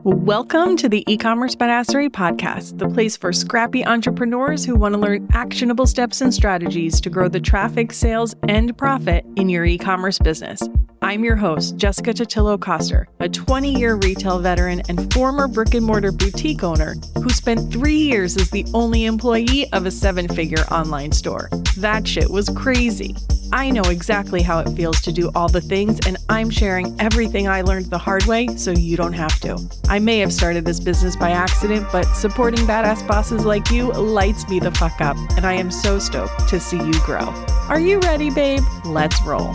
Welcome to the E-commerce Badassery Podcast, the place for scrappy entrepreneurs who want to learn actionable steps and strategies to grow the traffic, sales, and profit in your e-commerce business. I'm your host, Jessica Totillo-Coster, a 20-year retail veteran and former brick-and-mortar boutique owner who spent 3 years as the only employee of a 7-figure online store. That shit was crazy. I know exactly how it feels to do all the things, and I'm sharing everything I learned the hard way so you don't have to. I may have started this business by accident, but supporting badass bosses like you lights me the fuck up, and I am so stoked to see you grow. Are you ready, babe? Let's roll.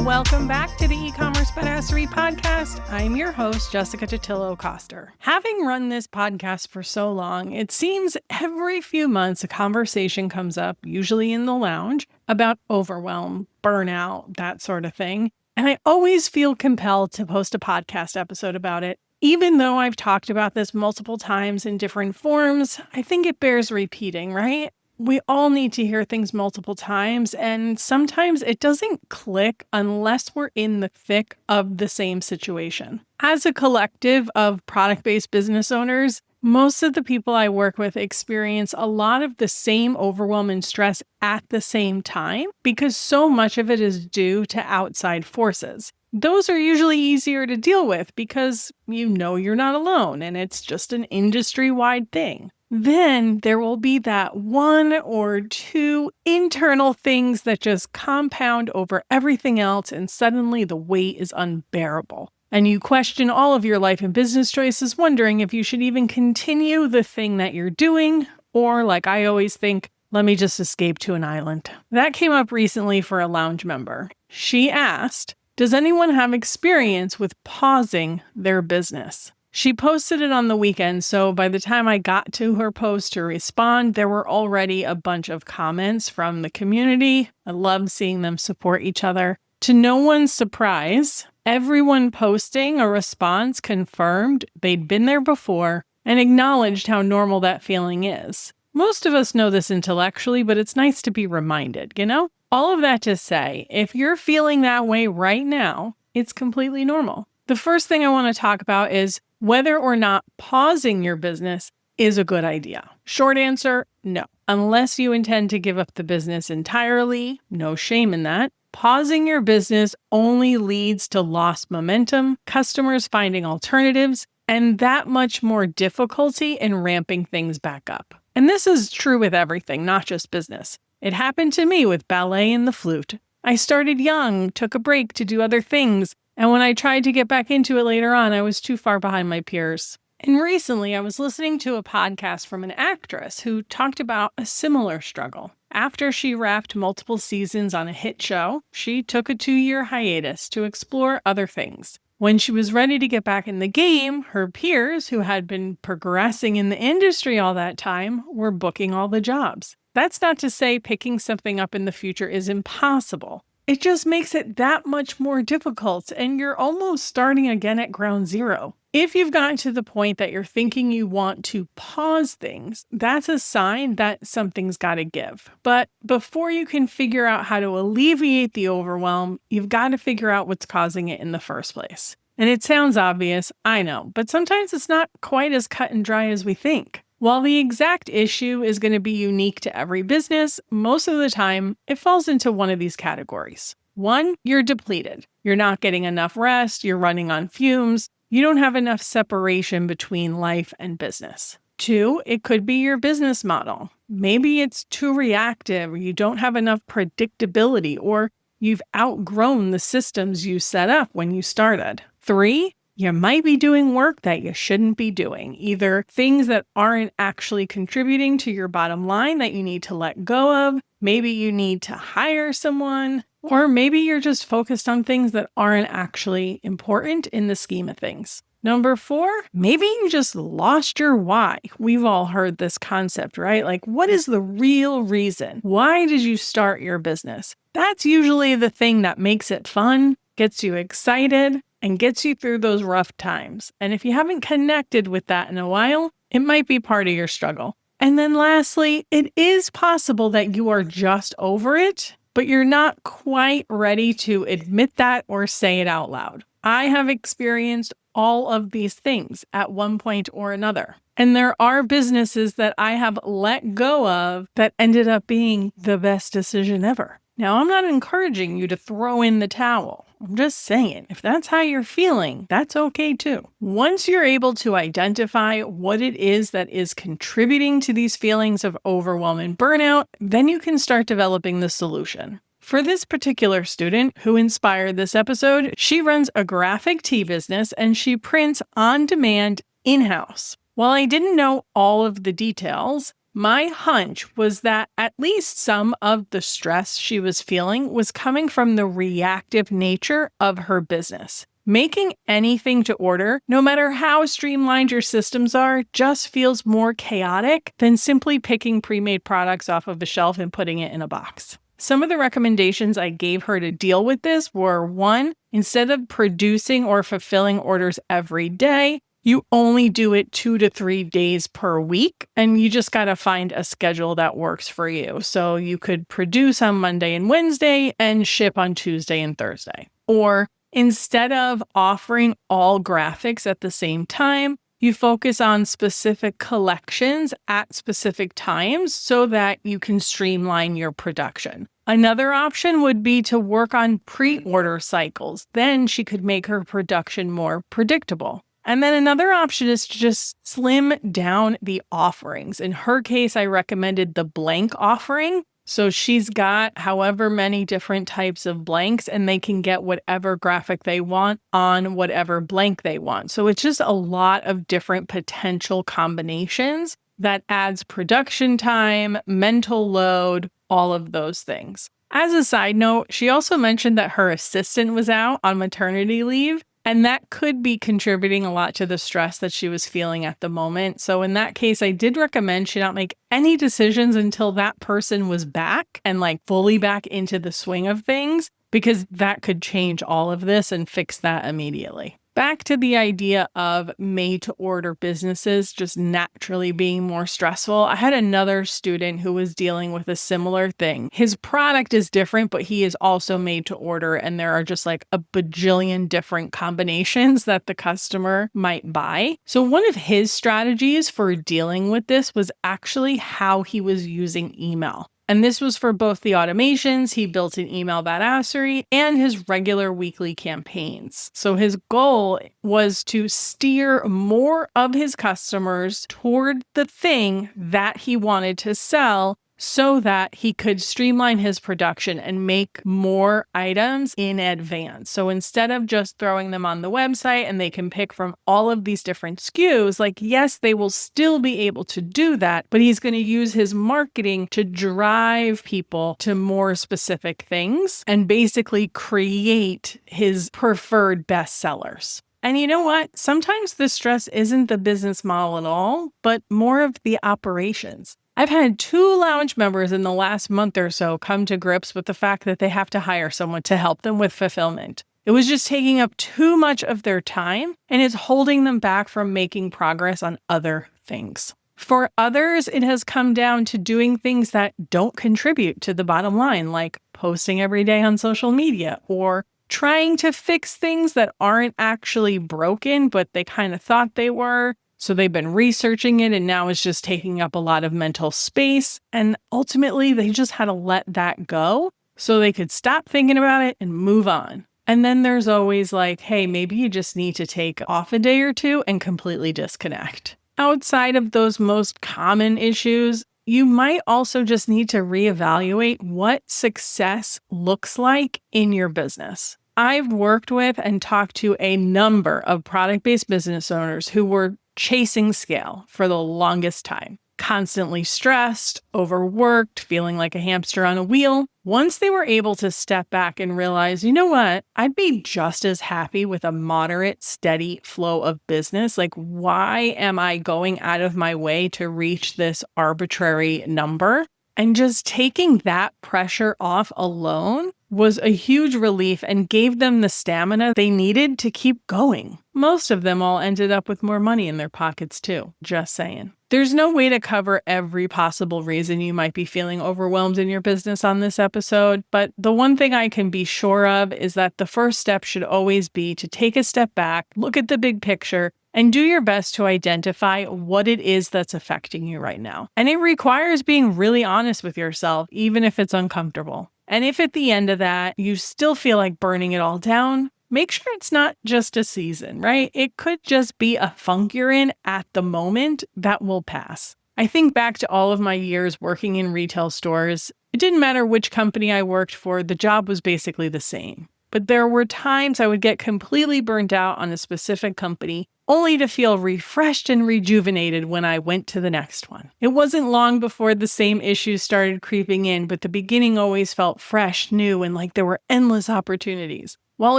Welcome back to the E-commerce Badassery Podcast. I'm your host, Jessica Totillo-Coster. Having run this podcast for so long, it seems every few months a conversation comes up, usually in the lounge, about overwhelm, burnout, that sort of thing. And I always feel compelled to post a podcast episode about it. Even though I've talked about this multiple times in different forms, I think it bears repeating, right? We all need to hear things multiple times, and sometimes it doesn't click unless we're in the thick of the same situation. As a collective of product-based business owners, most of the people I work with experience a lot of the same overwhelm and stress at the same time because so much of it is due to outside forces. Those are usually easier to deal with because you know you're not alone and it's just an industry-wide thing. Then there will be that one or two internal things that just compound over everything else, and suddenly the weight is unbearable. And you question all of your life and business choices, wondering if you should even continue the thing that you're doing, or like I always think, let me just escape to an island. That came up recently for a lounge member. She asked, does anyone have experience with pausing their business? She posted it on the weekend, so by the time I got to her post to respond, there were already a bunch of comments from the community. I love seeing them support each other. To no one's surprise, everyone posting a response confirmed they'd been there before and acknowledged how normal that feeling is. Most of us know this intellectually, but it's nice to be reminded, you know? All of that to say, if you're feeling that way right now, it's completely normal. The first thing I want to talk about is whether or not pausing your business is a good idea. Short answer, no. Unless you intend to give up the business entirely, no shame in that. Pausing your business only leads to lost momentum, customers finding alternatives, and that much more difficulty in ramping things back up. And this is true with everything, not just business. It happened to me with ballet and the flute. I started young, took a break to do other things, and when I tried to get back into it later on, I was too far behind my peers. And recently, I was listening to a podcast from an actress who talked about a similar struggle. After she wrapped multiple seasons on a hit show, she took a 2-year hiatus to explore other things. When she was ready to get back in the game, her peers, who had been progressing in the industry all that time, were booking all the jobs. That's not to say picking something up in the future is impossible. It just makes it that much more difficult, and you're almost starting again at ground zero. If you've gotten to the point that you're thinking you want to pause things, that's a sign that something's got to give. But before you can figure out how to alleviate the overwhelm, you've got to figure out what's causing it in the first place. And it sounds obvious, I know, but sometimes it's not quite as cut and dry as we think. While the exact issue is going to be unique to every business, most of the time, it falls into one of these categories. 1, you're depleted. You're not getting enough rest, you're running on fumes, you don't have enough separation between life and business. 2, it could be your business model. Maybe it's too reactive, or you don't have enough predictability, or you've outgrown the systems you set up when you started. 3, you might be doing work that you shouldn't be doing, either things that aren't actually contributing to your bottom line that you need to let go of. Maybe you need to hire someone, or maybe you're just focused on things that aren't actually important in the scheme of things. Number 4, maybe you just lost your why. We've all heard this concept, right? Like, what is the real reason? Why did you start your business? That's usually the thing that makes it fun, gets you excited, and gets you through those rough times. And if you haven't connected with that in a while, it might be part of your struggle. And then lastly, it is possible that you are just over it, but you're not quite ready to admit that or say it out loud. I have experienced all of these things at one point or another. And there are businesses that I have let go of that ended up being the best decision ever. Now, I'm not encouraging you to throw in the towel. I'm just saying, if that's how you're feeling, that's okay too. Once you're able to identify what it is that is contributing to these feelings of overwhelm and burnout, then you can start developing the solution. For this particular student who inspired this episode, she runs a graphic tee business and she prints on demand in-house. While I didn't know all of the details, my hunch was that at least some of the stress she was feeling was coming from the reactive nature of her business. Making anything to order, no matter how streamlined your systems are, just feels more chaotic than simply picking pre-made products off of a shelf and putting it in a box. Some of the recommendations I gave her to deal with this were 1, instead of producing or fulfilling orders every day, you only do it 2 to 3 days per week, and you just got to find a schedule that works for you. So you could produce on Monday and Wednesday and ship on Tuesday and Thursday. Or instead of offering all graphics at the same time, you focus on specific collections at specific times so that you can streamline your production. Another option would be to work on pre-order cycles. Then she could make her production more predictable. And then another option is to just slim down the offerings. In her case, I recommended the blank offering. So she's got however many different types of blanks, and they can get whatever graphic they want on whatever blank they want. So it's just a lot of different potential combinations that adds production time, mental load, all of those things. As a side note, she also mentioned that her assistant was out on maternity leave. And that could be contributing a lot to the stress that she was feeling at the moment. So in that case, I did recommend she not make any decisions until that person was back and fully back into the swing of things, because that could change all of this and fix that immediately. Back to the idea of made-to-order businesses just naturally being more stressful. I had another student who was dealing with a similar thing. His product is different, but he is also made to order, and there are just a bajillion different combinations that the customer might buy. So one of his strategies for dealing with this was actually how he was using email. And this was for both the automations he built in Email Badassery and his regular weekly campaigns. So his goal was to steer more of his customers toward the thing that he wanted to sell so that he could streamline his production and make more items in advance. So instead of just throwing them on the website and they can pick from all of these different SKUs, yes, they will still be able to do that, but he's going to use his marketing to drive people to more specific things and basically create his preferred bestsellers. And you know what? Sometimes the stress isn't the business model at all, but more of the operations. I've had 2 lounge members in the last month or so come to grips with the fact that they have to hire someone to help them with fulfillment. It was just taking up too much of their time, and it's holding them back from making progress on other things. For others, it has come down to doing things that don't contribute to the bottom line, like posting every day on social media or trying to fix things that aren't actually broken, but they kind of thought they were. So they've been researching it, and now it's just taking up a lot of mental space. And ultimately, they just had to let that go so they could stop thinking about it and move on. And then there's always hey, maybe you just need to take off a day or 2 and completely disconnect. Outside of those most common issues, you might also just need to reevaluate what success looks like in your business. I've worked with and talked to a number of product-based business owners who were chasing scale for the longest time, constantly stressed, overworked, feeling like a hamster on a wheel. Once they were able to step back and realize, you know what, I'd be just as happy with a moderate, steady flow of business. Why am I going out of my way to reach this arbitrary number? And just taking that pressure off alone was a huge relief and gave them the stamina they needed to keep going. Most of them all ended up with more money in their pockets too, just saying. There's no way to cover every possible reason you might be feeling overwhelmed in your business on this episode, but the one thing I can be sure of is that the first step should always be to take a step back, look at the big picture, and do your best to identify what it is that's affecting you right now. And it requires being really honest with yourself, even if it's uncomfortable. And if at the end of that, you still feel like burning it all down, make sure it's not just a season, right? It could just be a funk you're in at the moment that will pass. I think back to all of my years working in retail stores. It didn't matter which company I worked for, the job was basically the same. But there were times I would get completely burnt out on a specific company, only to feel refreshed and rejuvenated when I went to the next one. It wasn't long before the same issues started creeping in, but the beginning always felt fresh, new, and like there were endless opportunities. While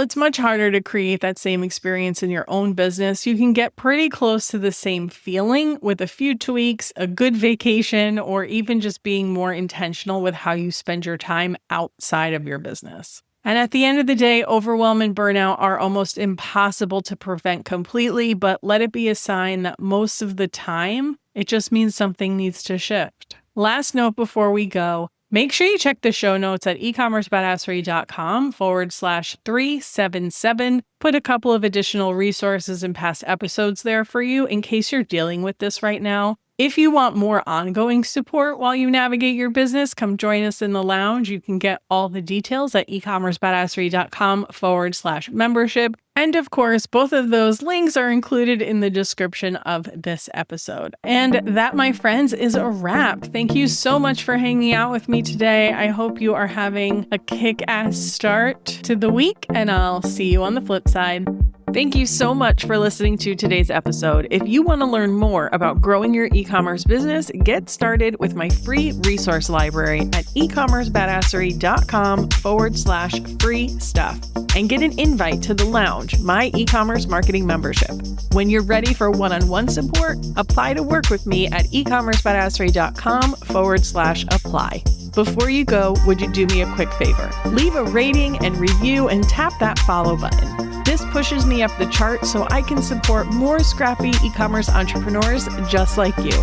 it's much harder to create that same experience in your own business, you can get pretty close to the same feeling with a few tweaks, a good vacation, or even just being more intentional with how you spend your time outside of your business. And at the end of the day, overwhelm and burnout are almost impossible to prevent completely, but let it be a sign that most of the time, it just means something needs to shift. Last note before we go, make sure you check the show notes at ecommercebadassery.com/377. Put a couple of additional resources and past episodes there for you in case you're dealing with this right now. If you want more ongoing support while you navigate your business, come join us in the lounge. You can get all the details at ecommercebadassery.com/membership. And of course, both of those links are included in the description of this episode. And that, my friends, is a wrap. Thank you so much for hanging out with me today. I hope you are having a kick-ass start to the week, and I'll see you on the flip side. Thank you so much for listening to today's episode. If you want to learn more about growing your e-commerce business, get started with my free resource library at ecommercebadassery.com/free stuff and get an invite to the lounge, my e-commerce marketing membership. When you're ready for one-on-one support, apply to work with me at ecommercebadassery.com/apply. Before you go, would you do me a quick favor? Leave a rating and review and tap that follow button. This pushes me up the chart so I can support more scrappy e-commerce entrepreneurs just like you.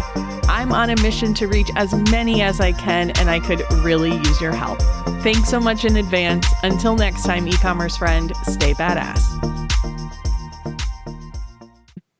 I'm on a mission to reach as many as I can, and I could really use your help. Thanks so much in advance. Until next time, e-commerce friend, stay badass.